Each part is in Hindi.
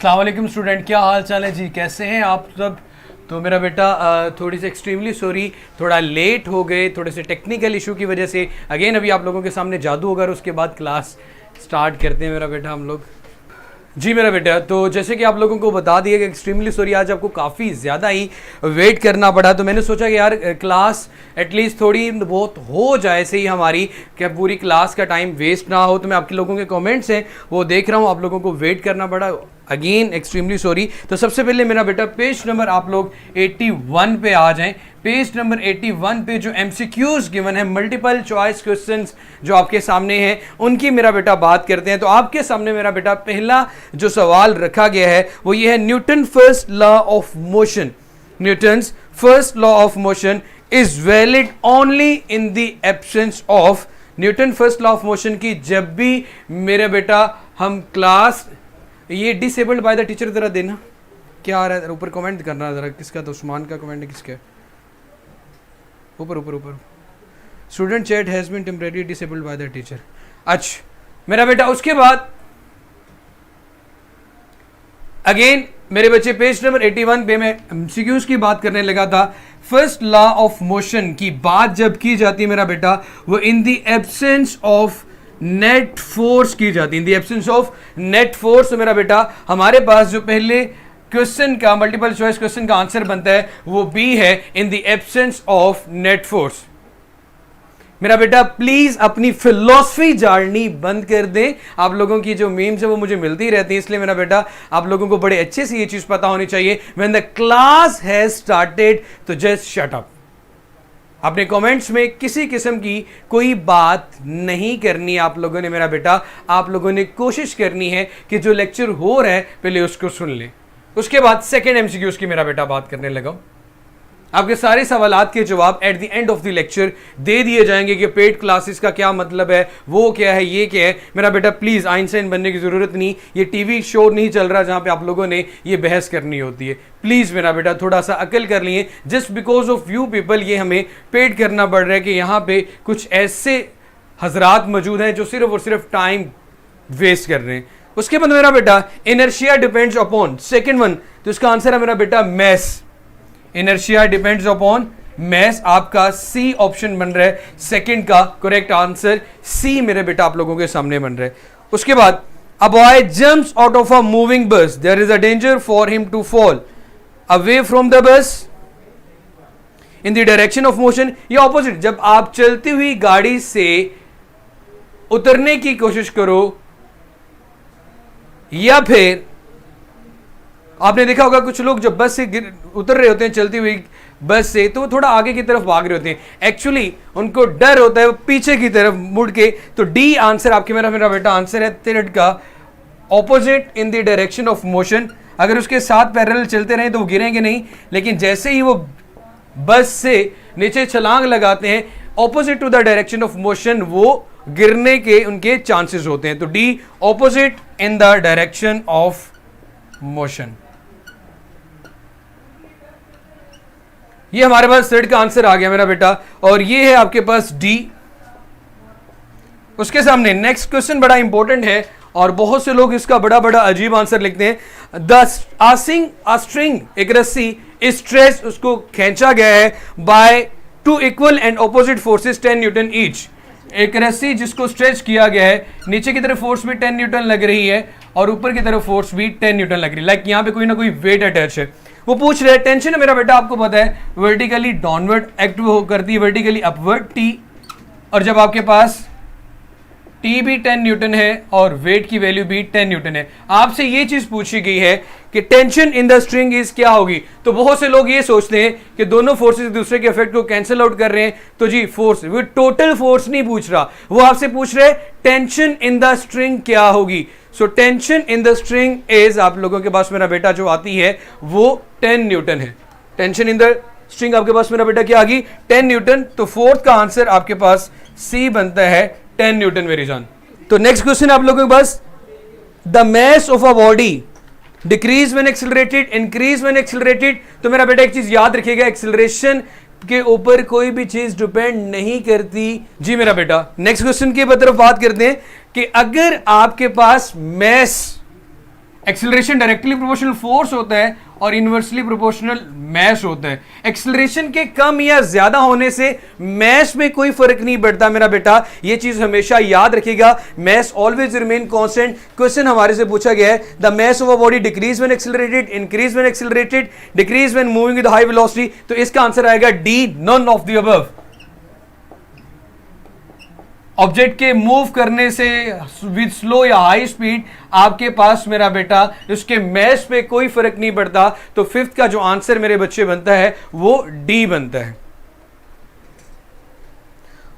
अस्सलाम वालेकुम स्टूडेंट, क्या हाल चाल है जी, कैसे हैं आप सब। तो मेरा बेटा थोड़ी सी एक्सट्रीमली सॉरी, थोड़ा लेट हो गए, थोड़े से टेक्निकल इशू की वजह से। अगेन अभी आप लोगों के सामने जादू होगा और उसके बाद क्लास स्टार्ट करते हैं मेरा बेटा हम लोग। जी मेरा बेटा, तो जैसे कि आप लोगों को बता दिया कि एक्सट्रीमली सॉरी, आज आपको काफ़ी ज़्यादा ही वेट करना पड़ा। तो मैंने सोचा कि यार क्लास एटलीस्ट थोड़ी बहुत हो जाए सही हमारी, कि पूरी क्लास का टाइम वेस्ट ना हो। तो मैं आपके लोगों के कमेंट्स हैं वो देख रहा हूँ, आप लोगों को वेट करना पड़ा, अगेन एक्सट्रीमली सॉरी। तो सबसे पहले मेरा बेटा पेज नंबर आप लोग 81 पे आ जाएं। पेज नंबर 81 पे जो MCQs गिवन है, मल्टीपल चॉइस क्वेश्चंस जो आपके सामने हैं, उनकी मेरा बेटा बात करते हैं। तो आपके सामने मेरा बेटा पहला जो सवाल रखा गया है वो ये है, Newton first law of motion, Newton's first law of motion is valid only in the absence of. Newton first law of motion की जब भी मेरा बेटा हम क्लास, ये डिसेबल्ड बाय द टीचर जरा देना, क्या आ रहा है ऊपर कमेंट करना जरा, किसका, तो उस्मान का कमेंट है, किसका है ऊपर ऊपर ऊपर, student chat has been temporary disabled by the teacher. अच्छा मेरा बेटा, उसके बाद अगेन मेरे बच्चे पेज नंबर 81 पे मैं MCQs की बात करने लगा था। फर्स्ट लॉ ऑफ मोशन की बात जब की जाती है मेरा बेटा, वो in the absence of net force की जाती है, in the absence of net force. तो मेरा बेटा हमारे पास जो पहले क्वेश्चन का, मल्टीपल चॉइस क्वेश्चन का आंसर बनता है वो बी है, in the absence of net force. मेरा बेटा प्लीज अपनी फिलॉसफी जाननी बंद कर दें, आप लोगों की जो मीम्स है वो मुझे मिलती रहती है, इसलिए मेरा बेटा आप लोगों को बड़े अच्छे से ये चीज पता होनी चाहिए, when the class has started तो जस्ट शट अप। अपने कमेंट्स में किसी किस्म की कोई बात नहीं करनी आप लोगों ने मेरा बेटा, आप लोगों ने कोशिश करनी है कि जो लेक्चर हो रहा है पहले उसको सुन ले। उसके बाद सेकेंड MCQs की मेरा बेटा बात करने लगा। आपके सारे सवालात के जवाब at the end of the lecture दे दिए जाएंगे कि पेड क्लासेस का क्या मतलब है, वो क्या है, ये क्या है। मेरा बेटा प्लीज आइंस्टाइन बनने की जरूरत नहीं, ये टीवी शो नहीं चल रहा जहां पे आप लोगों ने ये बहस करनी होती है। प्लीज मेरा बेटा थोड़ा सा अकल कर लिए, just because of you people ये हमें पेड करना पड़ रहा है कि यहाँ पे कुछ ऐसे हजरात मौजूद हैं जो सिर्फ और सिर्फ टाइम वेस्ट कर रहे हैं। उसके बाद मेरा बेटा inertia depends upon, second one, तो इसका आंसर है मेरा बेटा mass. Inertia depends upon mass, आपका सी ऑप्शन बन रहा है, सेकंड का करेक्ट आंसर सी मेरे बेटा आप लोगों के सामने बन रहा है। उसके बाद a boy jumps out of a moving bus, there is a danger for him to fall away from the bus in the direction of motion. ये ऑपोजिट, जब आप चलती हुई गाड़ी से उतरने की कोशिश करो, या फिर आपने देखा होगा कुछ लोग जब बस से उतर रहे होते हैं चलती हुई बस से, तो वो थोड़ा आगे की तरफ भाग रहे होते हैं, एक्चुअली उनको डर होता है वो पीछे की तरफ मुड़ के। तो डी आंसर आपके मेरा बेटा आंसर है थर्ड का, opposite in the direction of motion. अगर उसके साथ पैरेलल चलते रहे तो वो गिरेंगे नहीं, लेकिन जैसे ही वो बस से नीचे छलांग लगाते हैं opposite to the direction of motion, वो गिरने के उनके चांसेस होते हैं। तो D opposite in the direction of motion. ये हमारे पास थर्ड का आंसर आ गया मेरा बेटा, और ये है आपके पास डी। उसके सामने नेक्स्ट क्वेश्चन बड़ा इंपॉर्टेंट है और बहुत से लोग इसका बड़ा बड़ा अजीब आंसर लिखते हैं। द स्ट्रिंग, एक रस्सी, स्ट्रेच, उसको खींचा गया है by two equal and opposite forces 10 Newton each. एक रस्सी जिसको स्ट्रेच किया गया है, नीचे की तरफ फोर्स भी 10 न्यूटन लग रही है और ऊपर की तरफ फोर्स भी 10 न्यूटन लग रही है। लाइक यहाँ पे कोई ना कोई वेट अटैच है। वो पूछ रहे हैं टेंशन है मेरा बेटा, आपको पता है वर्टिकली डाउनवर्ड एक्ट करती है, वर्टिकली अपवर्ड टी, और जब आपके पास टी भी 10 न्यूटन है और वेट की वैल्यू भी 10 न्यूटन है, आपसे ये चीज पूछी गई है कि tension in the string is क्या होगी। तो बहुत से लोग ये सोचते हैं कि दोनों फोर्सेस दूसरे के इफेक्ट को कैंसिल आउट कर रहे हैं। तो जी फोर्स, वो टोटल फोर्स नहीं पूछ रहा, वो आपसे पूछ रहे टेंशन इन द स्ट्रिंग क्या होगी। So tension in the string is, आप लोगों के पास मेरा बेटा जो आती है वो 10 न्यूटन है। टेंशन इन द स्ट्रिंग आपके पास मेरा बेटा क्या आ गई, 10 न्यूटन। तो फोर्थ का आंसर आपके पास सी बनता है 10 न्यूटन मेरी जान। तो नेक्स्ट क्वेश्चन आप लोगों के पास, the mass of a body decrease when accelerated, increase when accelerated. तो मेरा बेटा एक चीज याद रखिएगा, एक्सेलरेशन के ऊपर कोई भी चीज डिपेंड नहीं करती। जी मेरा बेटा, नेक्स्ट क्वेश्चन की तरफ बात करते हैं कि अगर आपके पास मास एक्सेलरेशन डायरेक्टली प्रोपोर्शनल फोर्स होता है और इनवर्सली प्रोपोर्शनल मैस होता है। एक्सेलरेशन के कम या ज्यादा होने से मैस में कोई फर्क नहीं पड़ता मेरा बेटा, ये चीज हमेशा याद रखिएगा। Mass always remain constant. Question हमारे से पूछा गया है, the mass of a body decrease when accelerated, increase when accelerated, decrease when moving with high velocity. तो इसका आंसर आएगा D, none of the above. Object के मूव करने से विद स्लो या हाई स्पीड आपके पास मेरा बेटा उसके मैस पे कोई फर्क नहीं पड़ता। तो फिफ्थ का जो आंसर मेरे बच्चे बनता है वो डी बनता है।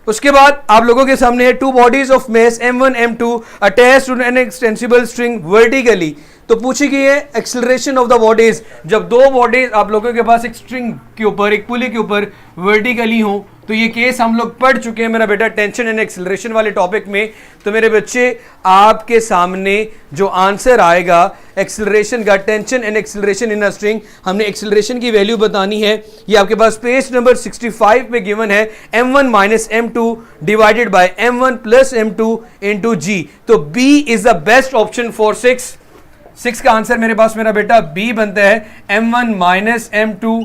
उसके बाद आप लोगों के सामने है two bodies of mass m1 m2 attached to an extensible string vertically. तो पूछी गई है एक्सेलरेशन ऑफ द बॉडीज, जब दो बॉडीज आप लोगों के पास एक स्ट्रिंग के ऊपर, एक पुली के ऊपर वर्टिकली हो। तो ये केस हम लोग पढ़ चुके हैं मेरा बेटा टेंशन एंड एक्सेलरेशन वाले टॉपिक में। तो मेरे बच्चे आपके सामने जो आंसर आएगा एक्सेलरेशन का, tension and acceleration in a string, हमने एक्सेलरेशन की वैल्यू बतानी है। ये आपके पास पेज नंबर 65 पे गिवन है, m1 minus m2 divided by m1 plus m2 into g। तो b is the best option for 6 का आंसर मेरे पास मेरा बेटा b बनता है, m1 minus m2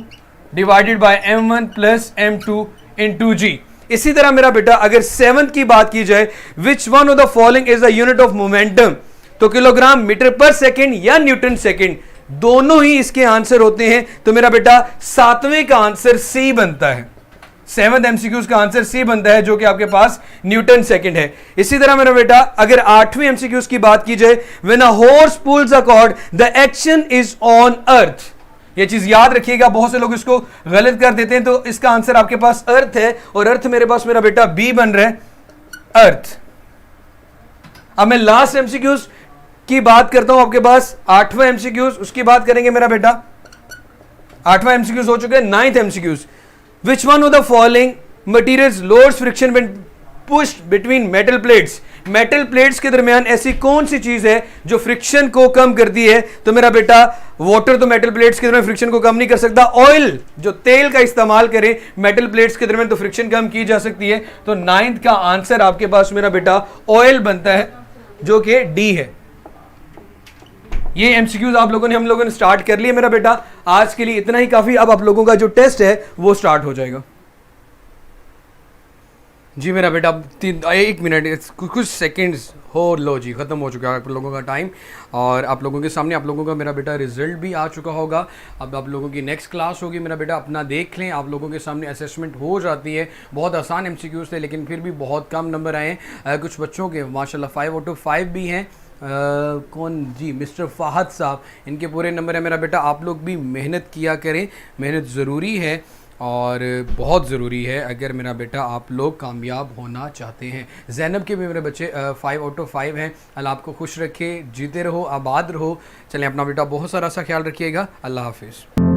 divided by m1 plus m2 into g. इसी तरह मेरा बेटा अगर 7th की बात की जाए, which one of the following is the unit of momentum, तो किलोग्राम मीटर पर सेकेंड या न्यूटन सेकेंड, दोनों ही इसके आंसर होते हैं। तो मेरा बेटा 7वें का आंसर सी बनता है, 7th एमसीक्यूज का आंसर सी बनता है, जो कि आपके पास न्यूटन सेकंड है। इसी तरह मेरा बेटा अगर 8वें एमसीक्यूज की बात की जाए, when a horse pools a cord the action is on earth. ये चीज याद रखिएगा, बहुत से लोग इसको गलत कर देते हैं। तो इसका आंसर आपके पास अर्थ है और अर्थ मेरे पास मेरा बेटा बी बन रहा है, अर्थ। अब मैं लास्ट एमसीक्यूज की बात करता हूं, आपके पास 8वां एमसीक्यूज, उसकी बात करेंगे मेरा बेटा। 8वां एमसीक्यूज हो चुका है। 9th MCQs, which one of the following materials lowers friction when pushed between metal plates? Metal plates के दरमियान ऐसी कौन सी चीज है जो फ्रिक्शन को कम करती है? तो मेरा बेटा वाटर तो मेटल प्लेट्स के दरमियान फ्रिक्शन को कम नहीं कर सकता। ऑयल, जो तेल का इस्तेमाल करें मेटल प्लेट्स के दरमियान, तो फ्रिक्शन कम की जा सकती है। तो 9th का आंसर आपके पास मेरा बेटा ऑयल बनता है, जो कि डी है। ये एमसीक्यूज आप लोगों ने, हम लोगों ने स्टार्ट कर लिया मेरा बेटा। आज के लिए इतना ही काफी। अब आप लोगों का जो टेस्ट है वो स्टार्ट हो जाएगा। जी मेरा बेटा 1 मिनट, कुछ सेकंड्स हो लो जी, खत्म हो चुका है आप लोगों का टाइम। और आप लोगों के सामने आप लोगों का मेरा बेटा रिजल्ट भी आ चुका होगा। अब आप लोगों की नेक्स्ट क्लास होगी मेरा बेटा, अपना देख लें। आप लोगों के सामने असेसमेंट हो जाती है। बहुत आसान एमसीक्यूज थे लेकिन फिर भी बहुत कम नंबर आए हैं। कुछ बच्चों के माशाल्लाह 5 आउट ऑफ 5 भी हैं। कौन जी, मिस्टर फाहद साहब, इनके पूरे नंबर है मेरा बेटा। आप लोग भी मेहनत किया करें, मेहनत ज़रूरी है और बहुत ज़रूरी है अगर मेरा बेटा आप लोग कामयाब होना चाहते हैं। ज़ैनब के भी मेरे बच्चे 5 आउट ऑफ 5 हैं। अल्लाह आपको खुश रखे, जीते रहो, आबाद रहो। चलें, अपना बेटा बहुत सारा सा ख्याल रखिएगा। अल्लाह हाफिज़।